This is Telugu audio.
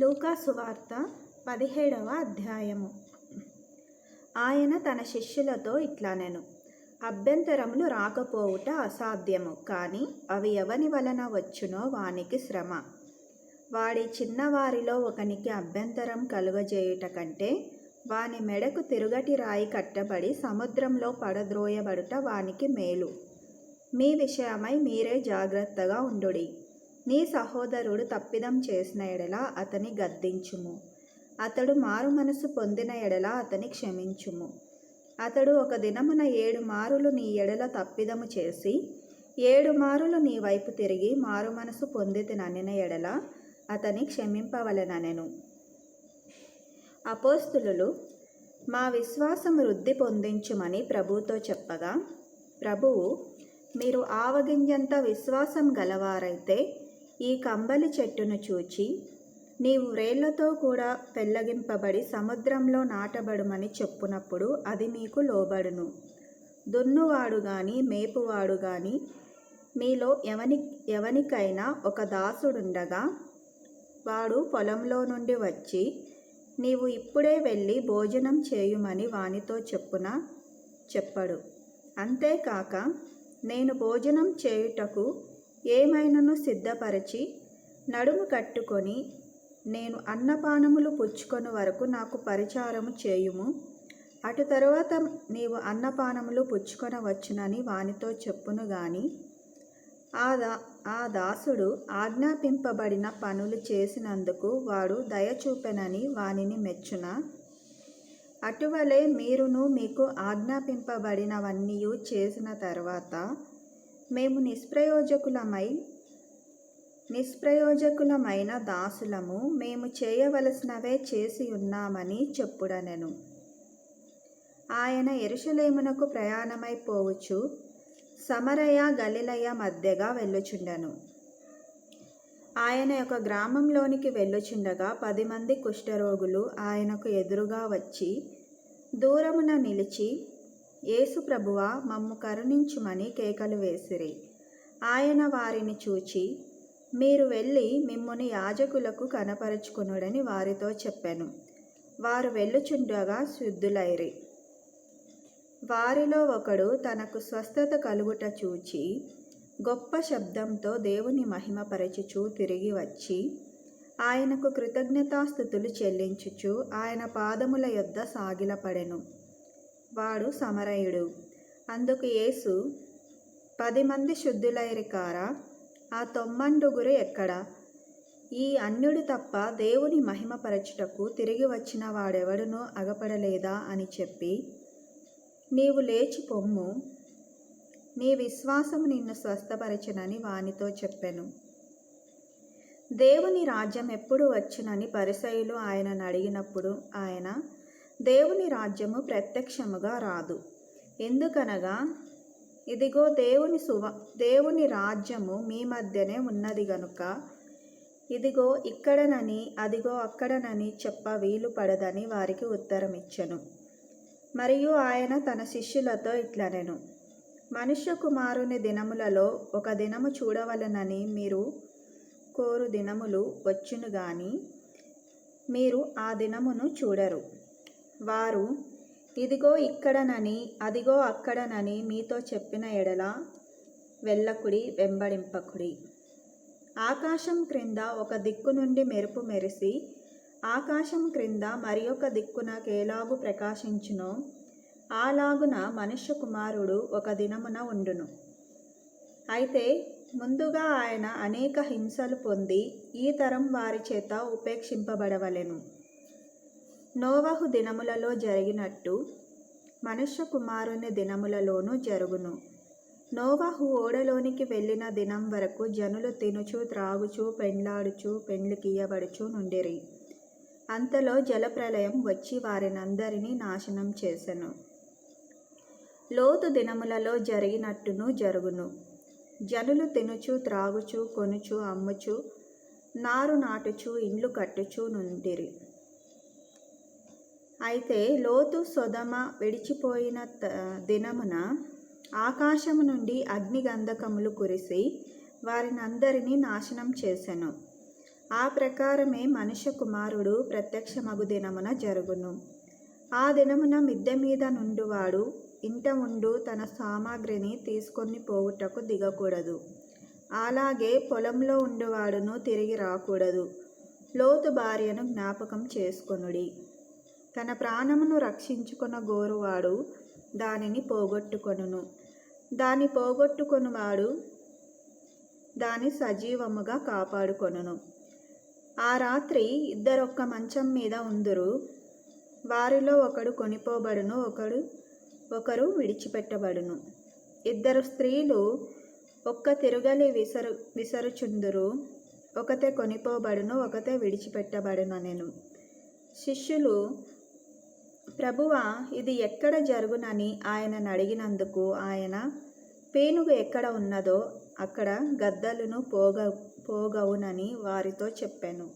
లూకా సువార్త 17వ అధ్యాయము. ఆయన తన శిష్యులతో ఇట్లనెను, అభ్యంతరములు రాకపోవుట అసాధ్యము, కానీ అవి ఎవని వలన వచ్చునో వానికి శ్రమ. వాడి చిన్నవారిలో ఒకనికి అభ్యంతరం కలుగజేయుట కంటే వాని మెడకు తిరుగటి రాయి కట్టబడి సముద్రంలో పడద్రోయబడుట వానికి మేలు. మీ విషయమై మీరే జాగ్రత్తగా ఉండుడి. నీ సహోదరుడు తప్పిదం చేసిన ఎడల అతని గద్దించుము. అతడు మారు మనసు పొందిన ఎడల అతని క్షమించుము. అతడు ఒక దినమున 7 మారులు నీ ఎడల తప్పిదము చేసి 7 మారులు నీ వైపు తిరిగి మారు మనసు పొందితిననిన ఎడల అతని క్షమింపవలెననెను. అపోస్తలులు, మా విశ్వాసం వృద్ధి పొందించుమని ప్రభువుతో చెప్పగా, ప్రభువు, మీరు ఆవగింజంత విశ్వాసం గలవారైతే ఈ కంబలి చెట్టును చూచి నీవు వ్రేళ్లతో కూడా పెళ్లగింపబడి సముద్రంలో నాటబడుమని చెప్పునప్పుడు అది మీకు లోబడును. దున్నువాడు గాని మేపువాడు గాని మీలో ఎవనికైనా ఒక దాసుడుండగా వాడు పొలంలో నుండి వచ్చి నీవు ఇప్పుడే వెళ్ళి భోజనం చేయుమని వానితో చెప్పడు. అంతేకాక నేను భోజనం చేయుటకు ఏమైనను సిద్ధపరచి నడుము కట్టుకొని నేను అన్నపానములు పుచ్చుకొని వరకు నాకు పరిచారము చేయుము. అటు తరువాత నీవు అన్నపానములు పుచ్చుకొనవచ్చునని వానితో చెప్పును గాని ఆ దాసుడు ఆజ్ఞాపింపబడిన పనులు చేసినందుకు వాడు దయచూపెనని వానిని మెచ్చున. అటువలే మీరును మీకు ఆజ్ఞాపింపబడినవన్నీ చేసిన తర్వాత మేము నిష్ప్రయోజకులమైన దాసులము, మేము చేయవలసినవే చేసి ఉన్నామని చెప్పుడనెను. ఆయన యెరూషలేమునకు ప్రయాణమైపోవచ్చు సమరయ గలిలయ మధ్యగా వెళ్ళుచుండెను. ఆయన ఒక గ్రామంలోనికి వెళ్ళుచుండగా 10 మంది కుష్ఠరోగులు ఆయనకు ఎదురుగా వచ్చి దూరమున నిలిచి, యేసు ప్రభువా, మమ్ము కరుణించుమని కేకలు వేసిరి. ఆయన వారిని చూచి, మీరు వెళ్ళి మిమ్ముని యాజకులకు కనపరుచుకొనుడని వారితో చెప్పెను. వారు వెళ్ళుచుండగా శుద్ధులైరి. వారిలో ఒకడు తనకు స్వస్థత కలుగుట చూచి గొప్ప శబ్దంతో దేవుని మహిమపరచుచు తిరిగి వచ్చి ఆయనకు కృతజ్ఞతాస్తుతులు చెల్లించుచు ఆయన పాదముల యొద్ద సాగిలపడెను. వాడు సమరయుడు. అందుకు యేసు, 10 మంది శుద్ధులైరి కారా? ఆ 90 ఎక్కడ? ఈ అన్యుడు తప్ప దేవుని మహిమపరచుటకు తిరిగి వచ్చిన వాడెవడునూ అగపడలేదా అని చెప్పి, నీవు లేచి పొమ్ము, నీ విశ్వాసము నిన్ను స్వస్థపరచునని వానితో చెప్పెను. దేవుని రాజ్యం ఎప్పుడు వచ్చునని పరిసయ్యులు ఆయనను అడిగినప్పుడు ఆయన, దేవుని రాజ్యము ప్రత్యక్షముగా రాదు. ఎందుకనగా ఇదిగో దేవుని రాజ్యము మీ మధ్యనే ఉన్నది గనుక ఇదిగో ఇక్కడనని అదిగో అక్కడనని చెప్ప వీలు పడదని వారికి ఉత్తరమిచ్చెను. మరియు ఆయన తన శిష్యులతో ఇట్లనెను, మనుష్య కుమారుని దినములలో ఒక దినము చూడవలెనని మీరు కోరు దినములు వచ్చును గాని మీరు ఆ దినమును చూడరు. వారు ఇదిగో ఇక్కడనని అదిగో అక్కడనని మీతో చెప్పిన ఎడల వెళ్ళకుడి, వెంబడింపకుడి. ఆకాశం క్రింద ఒక దిక్కు నుండి మెరుపు మెరిసి ఆకాశం క్రింద మరి ఒక దిక్కున కేలాగు ప్రకాశించునో అలాగున మనుష్య కుమారుడు ఒక దినమున ఉండును. అయితే ముందుగా ఆయన అనేక హింసలు పొంది ఈ తరం వారి చేత ఉపేక్షింపబడవలెను. నోవహు దినములలో జరిగినట్టు మనుష్య కుమారుని దినములలోనూ జరుగును. నోవహు ఓడలోనికి వెళ్ళిన దినం వరకు జనులు తినుచు త్రాగుచు పెండ్లాడుచు పెండ్లికియ్యబడుచు నుండిరి. అంతలో జలప్రలయం వచ్చి వారినందరినీ నాశనం చేసెను. లోతు దినములలో జరిగినట్టును జరుగును. జనులు తినుచు త్రాగుచు కొనుచు అమ్ముచు నారు నాటుచు ఇండ్లు కట్టుచు నుండిరి. అయితే లోతు సొదొమ విడిచిపోయిన దినమున ఆకాశము నుండి అగ్నిగంధకములు కురిసి వారినందరినీ నాశనం చేసెను. ఆ ప్రకారమే మనుష్య కుమారుడు ప్రత్యక్షమగు దినమున జరుగును. ఆ దినమున మిద్దె మీద నుండువాడు ఇంట ఉండు తన సామాగ్రిని తీసుకొని పోవుటకు దిగకూడదు. అలాగే పొలంలో ఉండువాడును తిరిగి రాకూడదు. లోతు భార్యను జ్ఞాపకం చేసుకొనుడి. తన ప్రాణమును రక్షించుకొన గోరువాడు దానిని పోగొట్టుకొనును. దాని పోగొట్టుకొనువాడు దాని సజీవముగా కాపాడుకొనును. ఆ రాత్రి ఇద్దరొక్క మంచం మీద ఉందురు. వారిలో ఒకడు కొనిపోబడును, ఒకరు విడిచిపెట్టబడును. ఇద్దరు స్త్రీలు ఒక్క తిరుగలి విసరుచుందురు. ఒకతే కొనిపోబడును, ఒకతే విడిచిపెట్టబడుననెను. శిష్యులు, ప్రభువా, ఇది ఎక్కడ జరుగునని ఆయనను అడిగినందుకు ఆయన, పేనుగు ఎక్కడ ఉన్నదో అక్కడ గద్దలును పోగవునని వారితో చెప్పెను.